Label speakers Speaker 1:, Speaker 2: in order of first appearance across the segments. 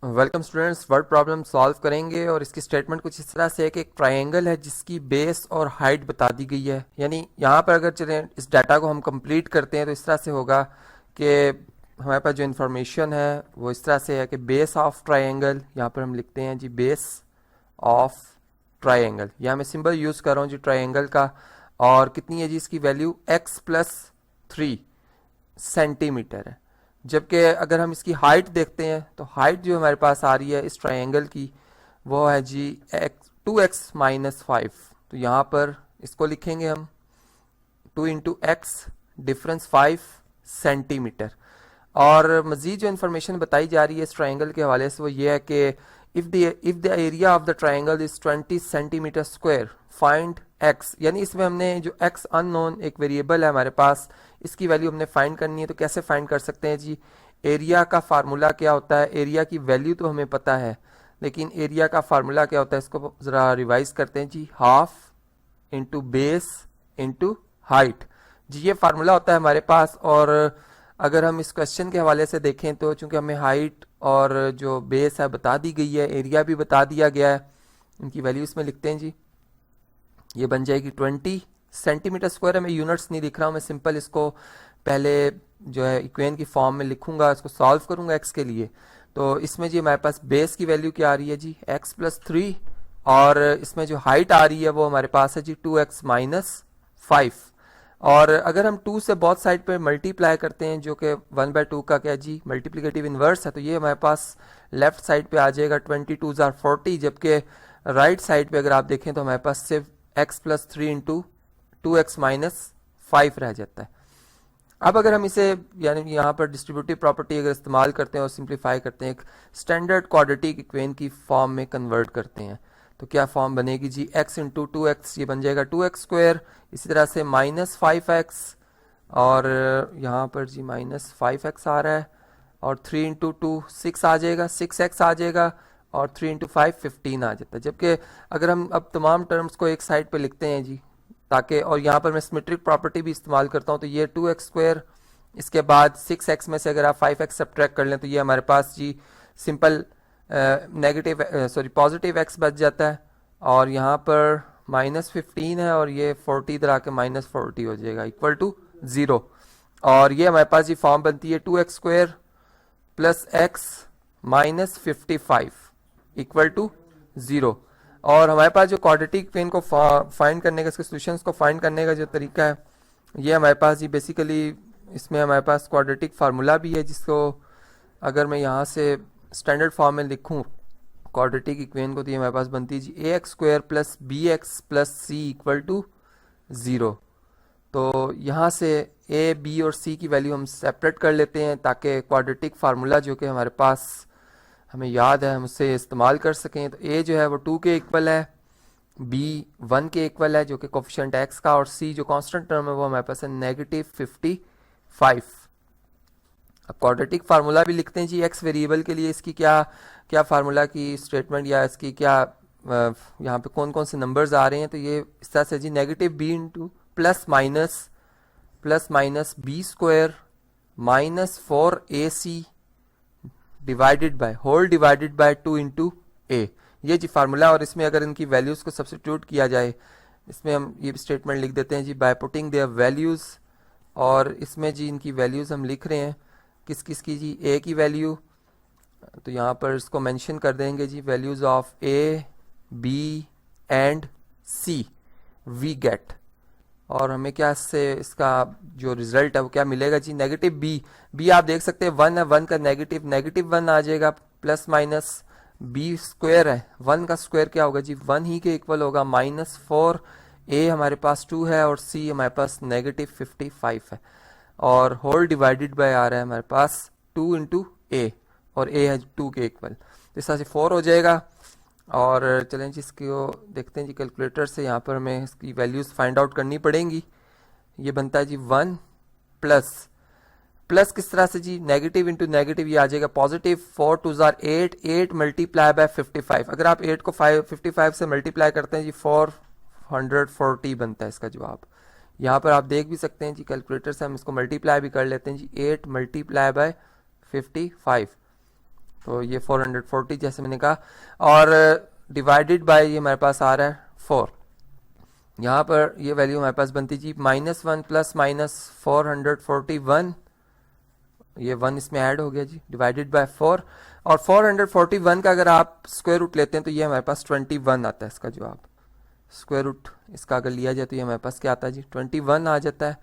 Speaker 1: Welcome students, word problem solve करेंगे और इसकी स्टेटमेंट कुछ इस तरह से है कि एक ट्रायंगल है जिसकी बेस और हाइट बता दी गई है। यानी यहाँ पर अगर चलें इस डाटा को हम कंप्लीट करते हैं तो इस तरह से होगा कि हमारे पास जो इन्फॉर्मेशन है वो इस तरह से है कि बेस ऑफ ट्रायंगल, यहाँ पर हम लिखते हैं जी बेस ऑफ ट्रायंगल। यहाँ मैं सिंबल यूज़ कर रहा हूँ जी ट्रायंगल का। और कितनी है जी इसकी वैल्यू x+3 सेंटीमीटर है। जबकि अगर हम इसकी हाइट देखते हैं तो हाइट जो हमारे पास आ रही है इस ट्रायंगल की वो है जी 2x-5। तो यहाँ पर इसको लिखेंगे हम 2 × x, डिफरेंस 5 सेंटीमीटर। और मजीद जो इन्फॉर्मेशन बताई जा रही है इस ट्रायंगल के हवाले से वो ये है कि if the area of the triangle is 20 centimetre square find x। यानी इसमें हमने जो x अननोन एक वेरिएबल है हमारे पास, इसकी वैल्यू हमने फाइंड करनी है। तो कैसे फाइंड कर सकते हैं जी? एरिया का फार्मूला क्या होता है? एरिया की वैल्यू तो हमें पता है, लेकिन एरिया का फार्मूला क्या होता है इसको ज़रा रिवाइज करते हैं जी। Half into base into height, जी ये फार्मूला होता है हमारे पास। और अगर हम इस क्वेश्चन के हवाले से देखें तो चूंकि हमें हाइट और जो बेस है बता दी गई है, एरिया भी बता दिया गया है, इनकी वैल्यू इसमें लिखते हैं जी। ये बन जाएगी 20 सेंटीमीटर स्क्वायर है। मैं यूनिट्स नहीं लिख रहा हूँ, मैं सिंपल इसको पहले जो है इक्वेशन की फॉर्म में लिखूंगा, इसको सॉल्व करूंगा एक्स के लिए। तो इसमें जी हमारे पास बेस की वैल्यू क्या आ रही है जी x+3, और इसमें जो हाइट आ रही है वो हमारे पास है जी 2x-5। और अगर हम 2 से बहुत साइड पे मल्टीप्लाई करते हैं जो कि 1/2 का क्या जी मल्टीप्लिकेटिव इन्वर्स है, तो ये हमारे पास लेफ्ट साइड पे आ जाएगा 22 × 40। जबकि राइट साइड पे अगर आप देखें तो हमारे पास सिर्फ x+3 × 2x-5 रह जाता है। अब अगर हम इसे यानी यहाँ पर डिस्ट्रीब्यूटिव प्रॉपर्टी अगर इस्तेमाल करते हैं और सिंप्लीफाई करते हैं, एक स्टैंडर्ड क्वाड्रेटिक इक्वेशन की फॉर्म में कन्वर्ट करते हैं, तो क्या फॉर्म बनेगी जी? x × 2x, ये बन जाएगा 2x²। इसी तरह से -5x, और यहाँ पर जी -5x आ रहा है, और 3 × 2 6 आ जाएगा, 6x आ जाएगा, और 3 × 5 15 आ जाता है। जबकि अगर हम अब तमाम टर्म्स को एक साइड पे लिखते हैं जी, ताकि, और यहाँ पर मैं सिमेट्रिक प्रॉपर्टी भी इस्तेमाल करता हूँ, तो ये 2x², इसके बाद 6x में से अगर आप 5x सब्ट्रैक्ट कर लें तो ये हमारे पास जी सिंपल नेगेटिव पॉजिटिव x बच जाता है। और यहाँ पर -15 है और ये 40 इधर आके -40 हो जाएगा इक्वल टू 0। और ये हमारे पास जी फॉर्म बनती है 2x² + x -55 इक्वल टू 0। और हमारे पास जो क्वाड्रेटिक इक्वेशन को फाइंड करने का, इसके सॉल्यूशंस को फाइंड करने का जो तरीका है, ये हमारे पास जी बेसिकली इसमें हमारे पास क्वाड्रेटिक फार्मूला भी है, जिसको अगर मैं यहाँ से स्टैंडर्ड फॉर्म में लिखूँ क्वाड्रेटिक इक्वेशन को, तो ये हमारे पास बनती है जी ax² + bx + c equal to 0। तो यहाँ से a, b और c की वैल्यू हम सेपरेट कर लेते हैं ताकि क्वाड्रेटिक फार्मूला जो कि हमारे पास हमें याद है हम उससे इस्तेमाल कर सकें। तो a जो है वो 2 के इक्वल है, b 1 के इक्वल है जो कि कोफिशिएंट x का, और c जो कांस्टेंट टर्म है वो हमारे पास है -55। अब क्वाड्रेटिक फार्मूला भी लिखते हैं जी x वेरिएबल के लिए। इसकी क्या क्या फार्मूला की स्टेटमेंट या इसकी क्या यहाँ पे कौन कौन से नंबर्स आ रहे हैं, तो ये इस तरह से जी -b × +-b² -4ac divided by whole divided by 2 × a, ये जी फार्मूला। और इसमें अगर इनकी वैल्यूज को सब्स्टिट्यूट किया जाए, इसमें हम ये स्टेटमेंट लिख देते हैं जी बाय पुटिंग देयर वैल्यूज। और इसमें जी इनकी वैल्यूज हम लिख रहे हैं किस किस की जी, a की वैल्यू, तो यहाँ पर इसको मेंशन कर देंगे जी values of a, b and c we get. और हमें क्या इससे इसका जो रिजल्ट है वो क्या मिलेगा जी? -b आप देख सकते हैं 1 है, 1 का -1 आ जाएगा, +-b² है, 1 का स्क्वायर क्या होगा जी 1 ही के इक्वल होगा, -4, a हमारे पास 2 है और c हमारे पास -55 है, और होल डिवाइडेड बाय आ रहा है हमारे पास 2 × a, और a है 2 के इक्वल, तो इस तरह से 4 हो जाएगा। और चलें जी इसको देखते हैं जी कैलकुलेटर से, यहाँ पर हमें इसकी वैल्यूज फाइंड आउट करनी पड़ेंगी। ये बनता है जी 1 प्लस किस तरह से जी, नेगेटिव इंटू नेगेटिव, ये आ जाएगा पॉजिटिव, 4 × 2 = 8, 8 मल्टीप्लाई बाय 55। अगर आप 8 को 55 से मल्टीप्लाई करते हैं जी 440 बनता है इसका जवाब। यहाँ पर आप देख भी सकते हैं जी कैलकुलेटर से हम इसको मल्टीप्लाई भी कर लेते हैं जी, 8 × 55 तो ये 440 जैसे मैंने कहा, और डिवाइडेड बाय ये हमारे पास आ रहा है 4। यहाँ पर ये वैल्यू हमारे पास बनती जी -1 प्लस -441, ये 1 इसमें ऐड हो गया जी, डिवाइडेड बाय 4। और 441 का अगर आप स्क्वायर रूट लेते हैं तो ये हमारे पास 21 आता है इसका जवाब। स्क्वायर रूट इसका अगर लिया जाए तो ये हमारे पास क्या आता है जी, 21 आ जाता है।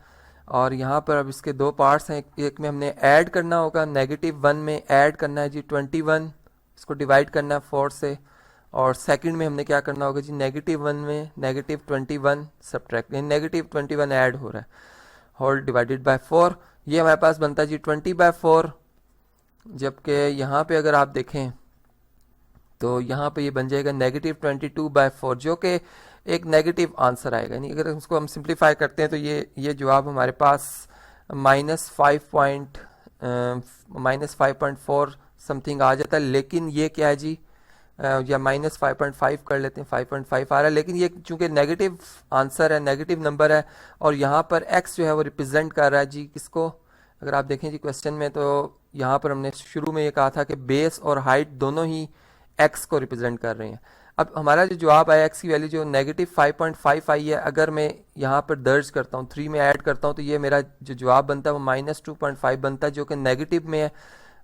Speaker 1: और यहाँ पर अब इसके दो पार्ट्स हैं, एक में हमने ऐड करना होगा, -1 में ऐड करना है जी 21, इसको डिवाइड करना है 4 से, और सेकंड में हमने क्या करना होगा जी, -1 में -21 सब्ट्रैक्ट, -21 ऐड हो रहा है, होल डिवाइडेड बाय 4। ये हमारे पास बनता है जी 20/4। जबकि यहाँ पे अगर आप देखें तो यहाँ पे ये बन जाएगा -22/4, जो कि एक नेगेटिव आंसर आएगा। यानी अगर उसको हम सिंप्लीफाई करते हैं तो ये जवाब हमारे पास -5.4 समथिंग आ जाता है। लेकिन ये क्या है जी, या -5.5 कर लेते हैं, 5.5 आ रहा है, लेकिन ये चूंकि नेगेटिव आंसर है, नेगेटिव नंबर है, और यहाँ पर x जो है वो रिप्रेजेंट कर रहा है जी किसको, अगर आप देखें जी क्वेश्चन में, तो यहाँ पर हमने शुरू में ये कहा था कि बेस और हाइट दोनों ही x को रिप्रेजेंट कर रहे हैं। अब हमारा जो जवाब आया x की वैल्यू जो -5.5 आई है, अगर मैं यहाँ पर दर्ज करता हूँ, 3 में ऐड करता हूँ, तो ये मेरा जो जवाब बनता है वो -2.5 बनता है, जो कि नेगेटिव में है।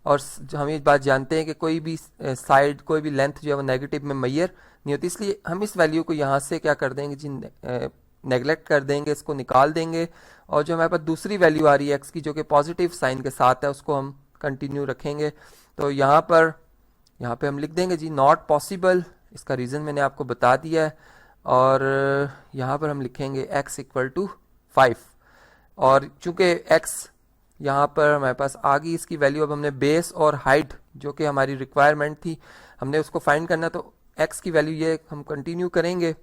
Speaker 1: और हम ये बात जानते हैं कि कोई भी साइड, कोई भी लेंथ जो है वो नेगेटिव में मैयर नहीं होती, इसलिए हम इस वैल्यू को यहाँ से क्या कर देंगे जी, नेगलेक्ट कर देंगे, इसको निकाल देंगे। और जो हमारे पास दूसरी वैल्यू आ रही है x की, जो कि पॉजिटिव साइन के साथ है, उसको हम कंटिन्यू रखेंगे। तो यहाँ पे हम लिख देंगे जी नॉट पॉसिबल, इसका रीज़न मैंने आपको बता दिया है। और यहाँ पर हम लिखेंगे x = 5, और चूंकि x यहाँ पर हमारे पास आ गई इसकी वैल्यू, अब हमने बेस और हाइट जो कि हमारी रिक्वायरमेंट थी, हमने उसको फाइंड करना, तो x की वैल्यू ये हम कंटिन्यू करेंगे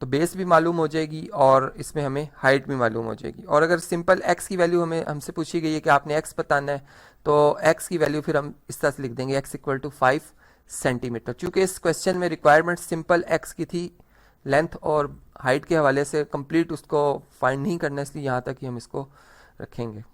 Speaker 1: तो बेस भी मालूम हो जाएगी और इसमें हमें हाइट भी मालूम हो जाएगी। और अगर सिंपल x की वैल्यू हमसे पूछी गई है कि आपने x बताना है, तो x की वैल्यू फिर हम इस तरह से लिख देंगे x = 5 सेंटीमीटर। चूंकि इस क्वेश्चन में रिक्वायरमेंट सिंपल x की थी, लेंथ और हाइट के हवाले से कंप्लीट उसको फाइंड नहीं करना, इसलिए यहाँ तक ही हम इसको रखेंगे।